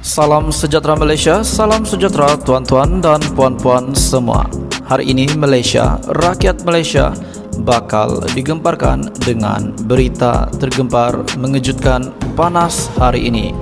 Salam sejahtera Malaysia, salam sejahtera tuan-tuan dan puan-puan semua. Hari ini Malaysia, rakyat Malaysia bakal digemparkan dengan berita tergempar mengejutkan panas hari ini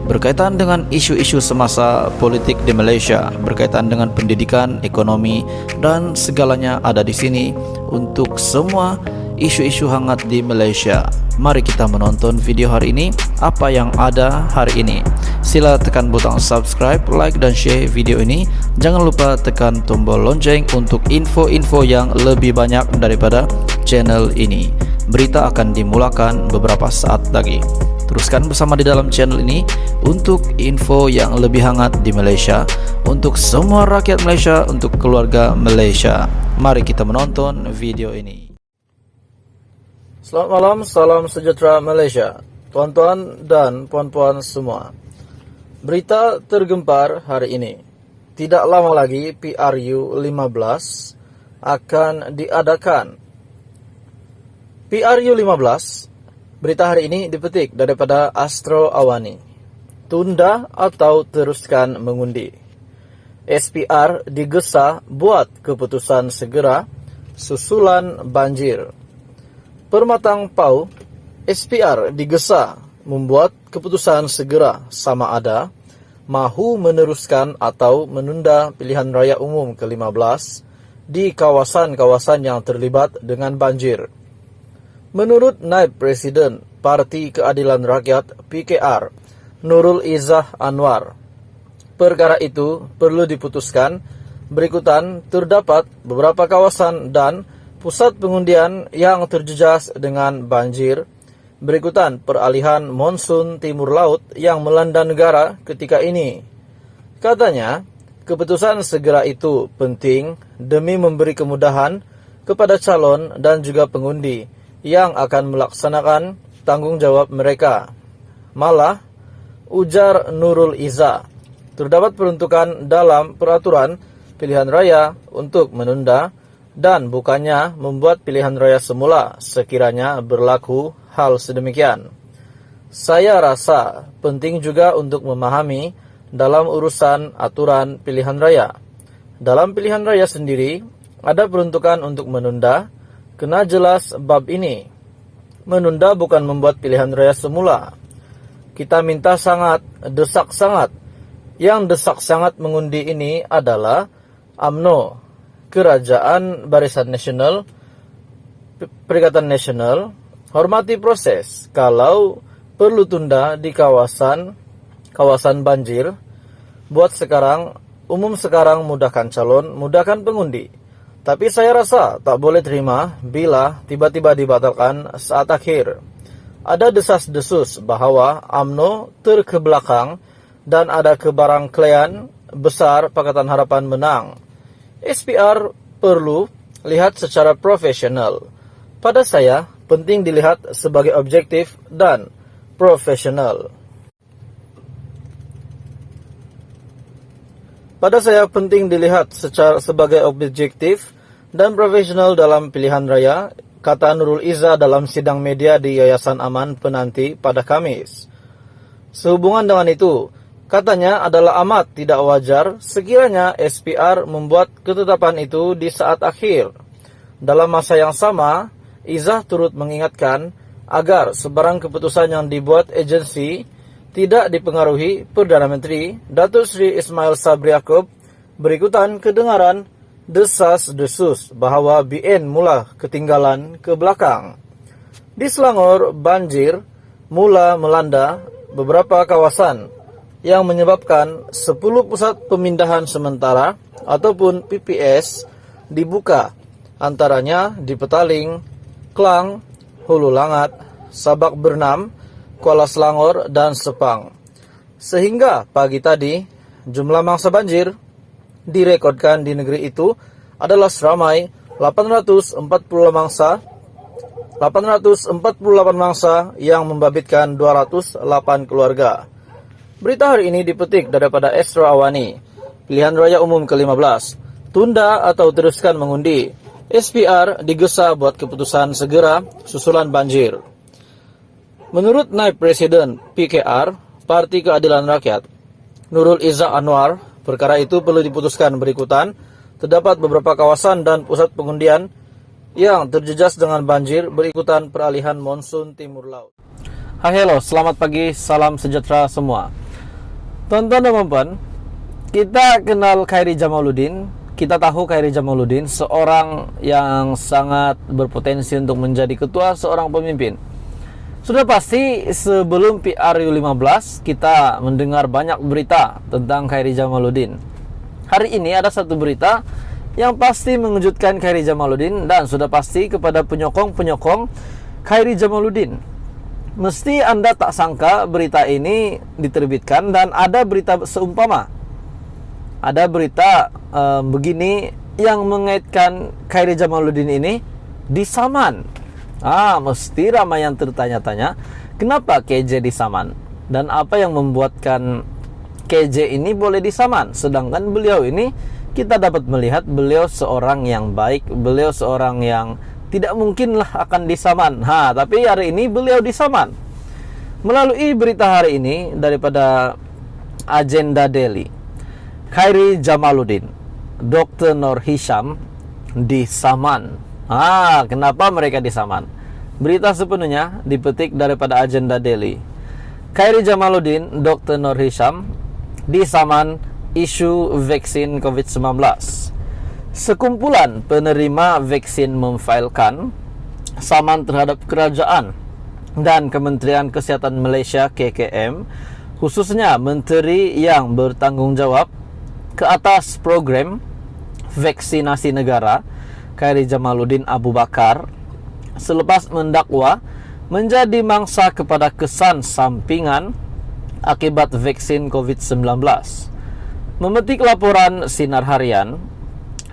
berkaitan dengan isu-isu semasa politik di Malaysia, berkaitan dengan pendidikan, ekonomi dan segalanya ada di sini untuk semua isu-isu hangat di Malaysia. Mari kita menonton video hari ini, apa yang ada hari ini. Sila tekan butang subscribe, like dan share video ini. Jangan lupa tekan tombol lonceng untuk info-info yang lebih banyak daripada channel ini. Berita akan dimulakan beberapa saat lagi. Teruskan bersama di dalam channel ini untuk info yang lebih hangat di Malaysia, untuk semua rakyat Malaysia, untuk keluarga Malaysia. Mari kita menonton video ini. Selamat malam, salam sejahtera Malaysia, tuan-tuan dan puan-puan semua. Berita tergempar hari ini. Tidak lama lagi PRU 15 akan diadakan. PRU 15, berita hari ini dipetik daripada Astro Awani. Tunda atau teruskan mengundi. SPR digesa buat keputusan segera susulan banjir. Permatang Pau, SPR digesa membuat keputusan segera sama ada mahu meneruskan atau menunda pilihan raya umum ke-15 di kawasan-kawasan yang terlibat dengan banjir. Menurut Naib Presiden Parti Keadilan Rakyat PKR, Nurul Izzah Anwar, perkara itu perlu diputuskan. Berikutan terdapat beberapa kawasan dan pusat pengundian yang terjejas dengan banjir. Berikutan peralihan monsun timur laut yang melanda negara ketika ini. Katanya, keputusan segera itu penting demi memberi kemudahan kepada calon dan juga pengundi yang akan melaksanakan tanggung jawab mereka. Malah, ujar Nurul Izzah, terdapat peruntukan dalam peraturan pilihan raya untuk menunda dan bukannya membuat pilihan raya semula sekiranya berlaku hal sedemikian. Saya rasa penting juga untuk memahami dalam urusan aturan pilihan raya. Dalam pilihan raya sendiri, ada peruntukan untuk menunda, kena jelas bab ini. Menunda bukan membuat pilihan raya semula. Kita minta sangat, desak sangat. Yang desak sangat mengundi ini adalah UMNO, Kerajaan Barisan Nasional, Perikatan Nasional, hormati proses. Kalau perlu tunda di kawasan banjir, buat sekarang, umum sekarang mudahkan calon, mudahkan pengundi. Tapi saya rasa tak boleh terima bila tiba-tiba dibatalkan saat akhir. Ada desas-desus bahwa UMNO terkebelakang dan ada kebarangkalian besar Pakatan Harapan menang. SPR perlu lihat secara profesional. Pada saya, penting dilihat sebagai objektif dan profesional. Pada saya, penting dilihat sebagai objektif dan profesional dalam pilihan raya, kata Nurul Izzah dalam sidang media di Yayasan Aman Penanti pada Kamis. Sehubungan dengan itu, katanya adalah amat tidak wajar sekiranya SPR membuat ketetapan itu di saat akhir. Dalam masa yang sama, Izzah turut mengingatkan agar sebarang keputusan yang dibuat agensi tidak dipengaruhi Perdana Menteri Datuk Seri Ismail Sabri Yaakob. Berikutan kedengaran desas-desus bahwa BN mula ketinggalan ke belakang. Di Selangor, banjir mula melanda beberapa kawasan yang menyebabkan 10 pusat pemindahan sementara ataupun PPS dibuka, antaranya di Petaling, Klang, Hulu Langat, Sabak Bernam, Kuala Selangor, dan Sepang. Sehingga pagi tadi, jumlah mangsa banjir direkodkan di negeri itu adalah seramai 848 mangsa yang membabitkan 208 keluarga. Berita hari ini dipetik daripada Astro Awani. Pilihan raya umum ke-15, tunda atau teruskan mengundi. SPR digesa buat keputusan segera susulan banjir. Menurut Naib Presiden PKR, Parti Keadilan Rakyat, Nurul Izzah Anwar, perkara itu perlu diputuskan berikutan. Terdapat beberapa kawasan dan pusat pengundian yang terjejas dengan banjir berikutan peralihan monsun timur laut. Hai hello, selamat pagi, salam sejahtera semua. Tonton teman-teman, kita kenal Khairi Jamaluddin. Kita tahu Khairi Jamaluddin seorang yang sangat berpotensi untuk menjadi ketua seorang pemimpin. Sudah pasti sebelum PRU15 kita mendengar banyak berita tentang Khairi Jamaluddin. Hari ini ada satu berita yang pasti mengejutkan Khairi Jamaluddin dan sudah pasti kepada penyokong-penyokong Khairi Jamaluddin. Mesti Anda tak sangka berita ini diterbitkan dan ada berita seumpama. Ada berita begini yang mengaitkan Khairi Jamaluddin ini disaman. Mesti ramai yang tertanya-tanya, kenapa KJ disaman? Dan apa yang membuatkan KJ ini boleh disaman? Sedangkan beliau ini, kita dapat melihat beliau seorang yang baik, beliau seorang yang tidak mungkinlah akan disaman. Tapi hari ini beliau disaman. Melalui berita hari ini daripada Agenda Daily, Khairi Jamaluddin, Dr. Nur Hisham disaman. Kenapa mereka disaman? Berita sepenuhnya dipetik daripada Agenda Daily. Khairi Jamaluddin, Dr. Nur Hisham disaman isu vaksin COVID-19. Sekumpulan penerima vaksin memfailkan saman terhadap kerajaan dan Kementerian Kesihatan Malaysia KKM, khususnya menteri yang bertanggung jawab ke atas program vaksinasi negara, Khairi Jamaluddin Abu Bakar, selepas mendakwa menjadi mangsa kepada kesan sampingan akibat vaksin COVID-19. Memetik laporan Sinar Harian,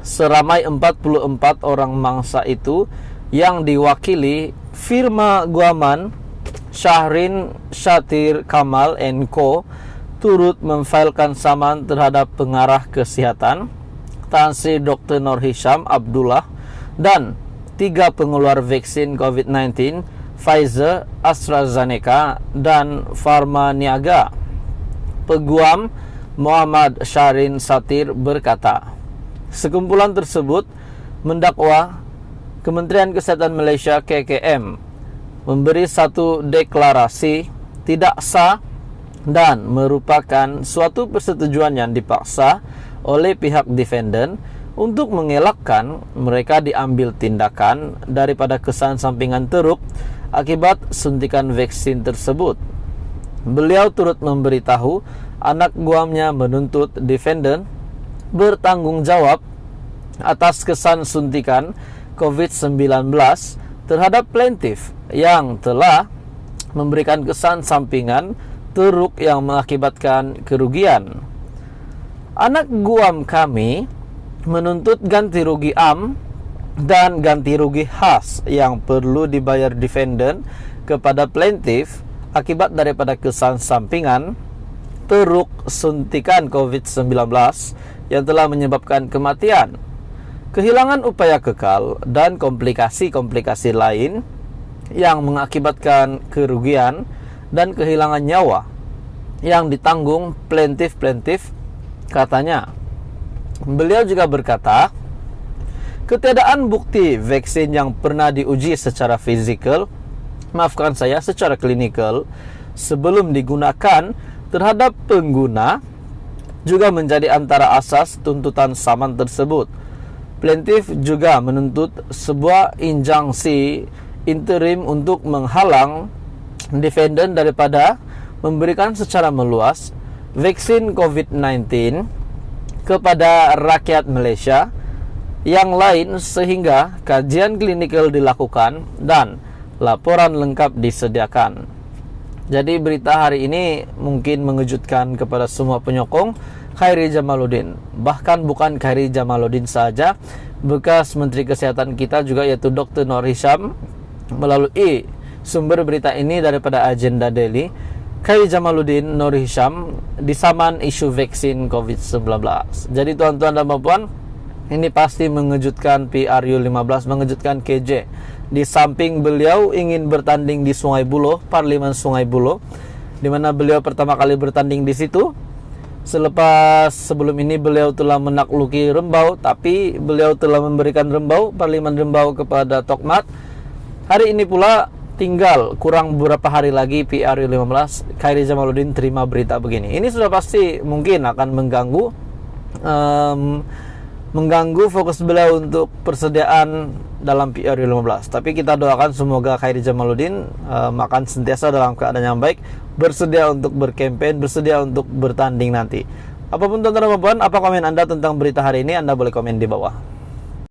seramai 44 orang mangsa itu yang diwakili firma Guaman Syahrin Shatir Kamal & Co turut memfailkan saman terhadap pengarah kesihatan Tan Sri Dr. Nur Hisham Abdullah dan 3 pengeluar vaksin COVID-19 Pfizer, AstraZeneca, dan Pharma Niaga. Peguam Muhammad Syahrin Satir berkata, sekumpulan tersebut mendakwa Kementerian Kesehatan Malaysia KKM memberi satu deklarasi tidak sah dan merupakan suatu persetujuan yang dipaksa oleh pihak defendant untuk mengelakkan mereka diambil tindakan daripada kesan sampingan teruk akibat suntikan vaksin tersebut. Beliau turut memberitahu anak guamnya menuntut defendant bertanggung jawab atas kesan suntikan COVID-19 terhadap plaintiff yang telah memberikan kesan sampingan teruk yang mengakibatkan kerugian. Anak guam kami menuntut ganti rugi am dan ganti rugi khas yang perlu dibayar defendant kepada plaintiff akibat daripada kesan sampingan teruk suntikan COVID-19 yang telah menyebabkan kematian, kehilangan upaya kekal, dan komplikasi-komplikasi lain yang mengakibatkan kerugian dan kehilangan nyawa yang ditanggung plaintiff, katanya. Beliau juga berkata, ketiadaan bukti vaksin yang pernah diuji secara secara klinikal sebelum digunakan terhadap pengguna juga menjadi antara asas tuntutan saman tersebut. Plaintiff juga menuntut sebuah injunksi interim untuk menghalang defendant daripada memberikan secara meluas vaksin COVID-19 kepada rakyat Malaysia yang lain sehingga kajian klinikal dilakukan dan laporan lengkap disediakan. Jadi berita hari ini mungkin mengejutkan kepada semua penyokong Khairi Jamaluddin. Bahkan bukan Khairi Jamaluddin saja, bekas Menteri Kesehatan kita juga yaitu Dr. Nur Hisham, melalui sumber berita ini daripada Agenda Daily, Khairi Jamaluddin Nur Hisham disaman isu vaksin COVID-19. Jadi tuan-tuan dan puan, ini pasti mengejutkan PRU15, mengejutkan KJ. Di samping beliau ingin bertanding di Sungai Buloh, Parlimen Sungai Buloh, di mana beliau pertama kali bertanding di situ, Selepas sebelum ini beliau telah menakluki Rembau, tapi beliau telah memberikan Rembau, Parlemen Rembau kepada Tokmat. Hari ini pula tinggal kurang beberapa hari lagi PRU 15 Khairi Jamaluddin terima berita begini. Ini sudah pasti mungkin akan mengganggu fokus beliau untuk persediaan dalam PRU 15. Tapi kita doakan semoga Khairi Jamaluddin akan sentiasa dalam keadaan yang baik, bersedia untuk berkampanye, bersedia untuk bertanding nanti. Apapun tuan-tuan dan puan, apa komen Anda tentang berita hari ini? Anda boleh komen di bawah.